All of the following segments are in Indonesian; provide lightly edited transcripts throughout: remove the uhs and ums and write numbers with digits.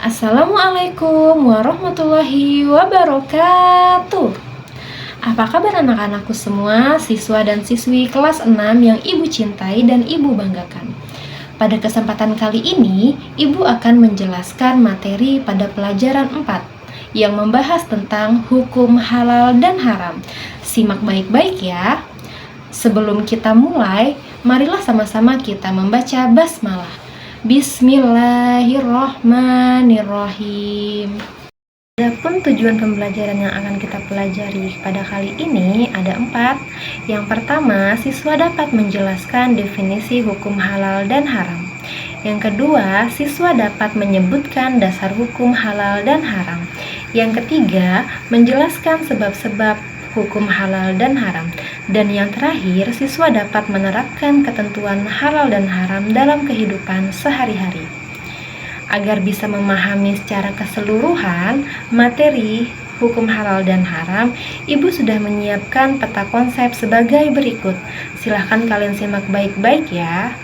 Assalamualaikum warahmatullahi wabarakatuh. Apa kabar anak-anakku semua, siswa dan siswi kelas 6 yang Ibu cintai dan Ibu banggakan? Pada kesempatan kali ini, Ibu akan menjelaskan materi pada pelajaran 4 yang membahas tentang hukum halal dan haram. Simak baik-baik ya. Sebelum kita mulai, marilah sama-sama kita membaca basmalah. Bismillahirrohmanirrohim. Adapun tujuan pembelajaran yang akan kita pelajari pada kali ini ada 4. Yang pertama, siswa dapat menjelaskan definisi hukum halal dan haram. Yang kedua, siswa dapat menyebutkan dasar hukum halal dan haram. Yang ketiga, menjelaskan sebab-sebab hukum halal dan haram. Dan yang terakhir, siswa dapat menerapkan ketentuan halal dan haram dalam kehidupan sehari-hari. Agar bisa memahami secara keseluruhan materi hukum halal dan haram, Ibu sudah menyiapkan peta konsep sebagai berikut. Silahkan kalian simak baik-baik ya.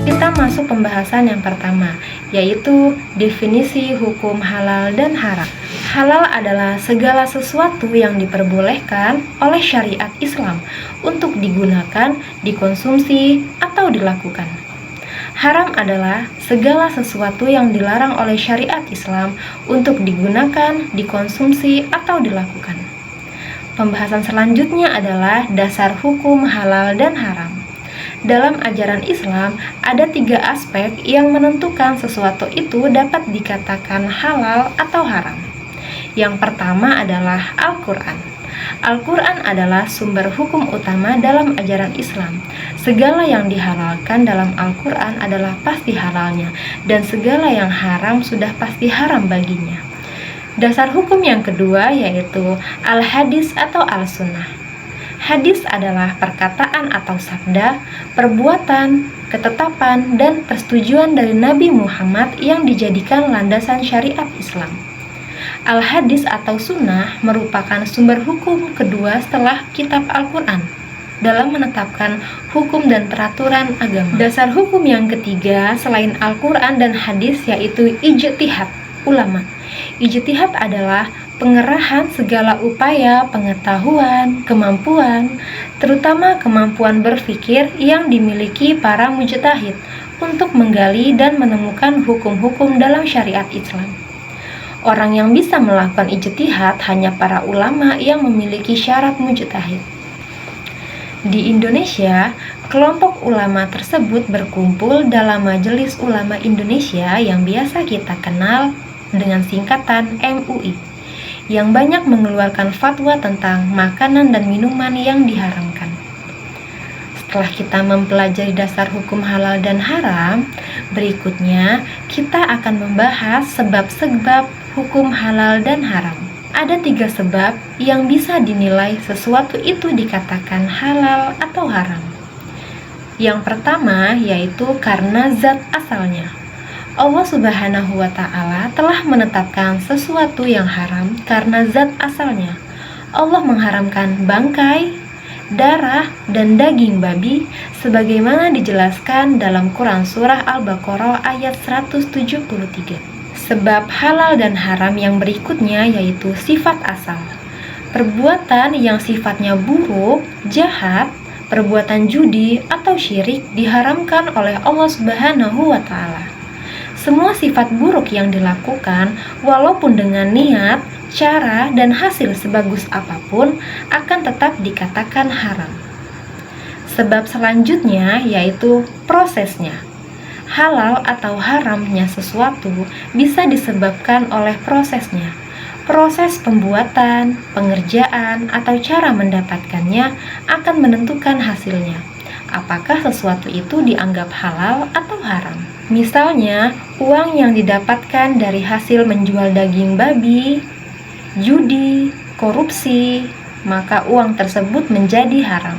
Kita masuk pembahasan yang pertama, yaitu definisi hukum halal dan haram. Halal adalah segala sesuatu yang diperbolehkan oleh syariat Islam untuk digunakan, dikonsumsi, atau dilakukan. Haram adalah segala sesuatu yang dilarang oleh syariat Islam untuk digunakan, dikonsumsi, atau dilakukan. Pembahasan selanjutnya adalah dasar hukum halal dan haram. Dalam ajaran Islam, ada 3 aspek yang menentukan sesuatu itu dapat dikatakan halal atau haram. Yang pertama adalah Al-Quran. Al-Quran adalah sumber hukum utama dalam ajaran Islam. Segala yang dihalalkan dalam Al-Quran adalah pasti halalnya, dan segala yang haram sudah pasti haram baginya. Dasar hukum yang kedua yaitu Al-Hadis atau Al-Sunnah. Hadis adalah perkataan atau sabda, perbuatan, ketetapan, dan persetujuan dari Nabi Muhammad yang dijadikan landasan syariat Islam. Al-Hadis atau Sunnah merupakan sumber hukum kedua setelah kitab Al-Quran dalam menetapkan hukum dan peraturan agama. Dasar hukum yang ketiga selain Al-Quran dan Hadis yaitu ijtihad ulama. Ijtihad adalah pengerahan segala upaya, pengetahuan, kemampuan, terutama kemampuan berpikir yang dimiliki para mujtahid untuk menggali dan menemukan hukum-hukum dalam syariat Islam. Orang yang bisa melakukan ijtihad hanya para ulama yang memiliki syarat mujtahid. Di Indonesia, kelompok ulama tersebut berkumpul dalam Majelis Ulama Indonesia yang biasa kita kenal dengan singkatan MUI, yang banyak mengeluarkan fatwa tentang makanan dan minuman yang diharamkan. Setelah kita mempelajari dasar hukum halal dan haram, berikutnya kita akan membahas sebab-sebab hukum halal dan haram. Ada 3 sebab yang bisa dinilai sesuatu itu dikatakan halal atau haram. Yang pertama yaitu karena zat asalnya. Allah Subhanahu wa Ta'ala telah menetapkan sesuatu yang haram karena zat asalnya. Allah mengharamkan bangkai, darah, dan daging babi sebagaimana dijelaskan dalam Quran Surah Al-Baqarah ayat 173. Sebab halal dan haram yang berikutnya yaitu sifat asal. Perbuatan yang sifatnya buruk, jahat, perbuatan judi, atau syirik diharamkan oleh Allah Subhanahu wa Ta'ala. Semua sifat buruk yang dilakukan, walaupun dengan niat, cara, dan hasil sebagus apapun, akan tetap dikatakan haram. Sebab selanjutnya yaitu prosesnya. Halal atau haramnya sesuatu bisa disebabkan oleh prosesnya. Proses pembuatan, pengerjaan, atau cara mendapatkannya akan menentukan hasilnya. Apakah sesuatu itu dianggap halal atau haram? Misalnya, uang yang didapatkan dari hasil menjual daging babi, judi, korupsi, maka uang tersebut menjadi haram.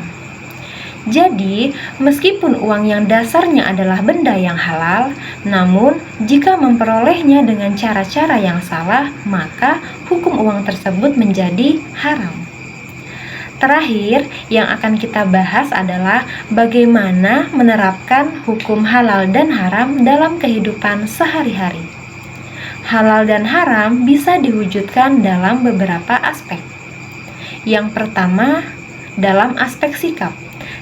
Jadi, meskipun uang yang dasarnya adalah benda yang halal, namun jika memperolehnya dengan cara-cara yang salah, maka hukum uang tersebut menjadi haram. Terakhir, yang akan kita bahas adalah bagaimana menerapkan hukum halal dan haram dalam kehidupan sehari-hari. Halal dan haram bisa diwujudkan dalam beberapa aspek. Yang pertama, dalam aspek sikap.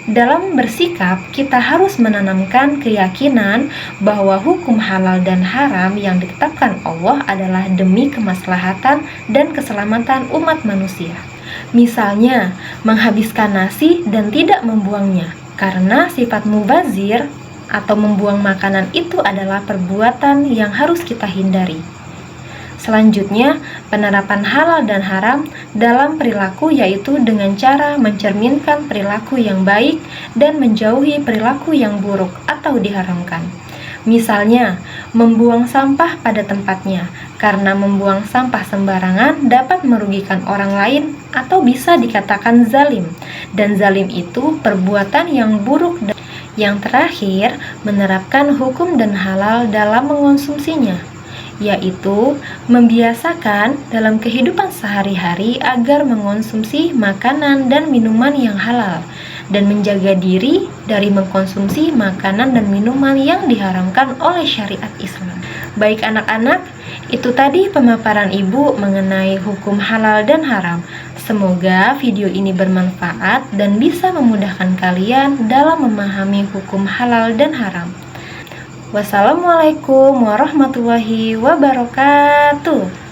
Dalam bersikap, kita harus menanamkan keyakinan bahwa hukum halal dan haram yang ditetapkan Allah adalah demi kemaslahatan dan keselamatan umat manusia. Misalnya, menghabiskan nasi dan tidak membuangnya, karena sifat mubazir atau membuang makanan itu adalah perbuatan yang harus kita hindari. Selanjutnya, penerapan halal dan haram dalam perilaku yaitu dengan cara mencerminkan perilaku yang baik dan menjauhi perilaku yang buruk atau diharamkan. Misalnya, membuang sampah pada tempatnya, karena membuang sampah sembarangan dapat merugikan orang lain atau bisa dikatakan zalim, dan zalim itu perbuatan yang buruk. Yang terakhir, menerapkan hukum dan halal dalam mengonsumsinya, yaitu membiasakan dalam kehidupan sehari-hari agar mengonsumsi makanan dan minuman yang halal, dan menjaga diri dari mengkonsumsi makanan dan minuman yang diharamkan oleh syariat Islam. Baik anak-anak, itu tadi pemaparan Ibu mengenai hukum halal dan haram. Semoga video ini bermanfaat dan bisa memudahkan kalian dalam memahami hukum halal dan haram. Wassalamualaikum warahmatullahi wabarakatuh.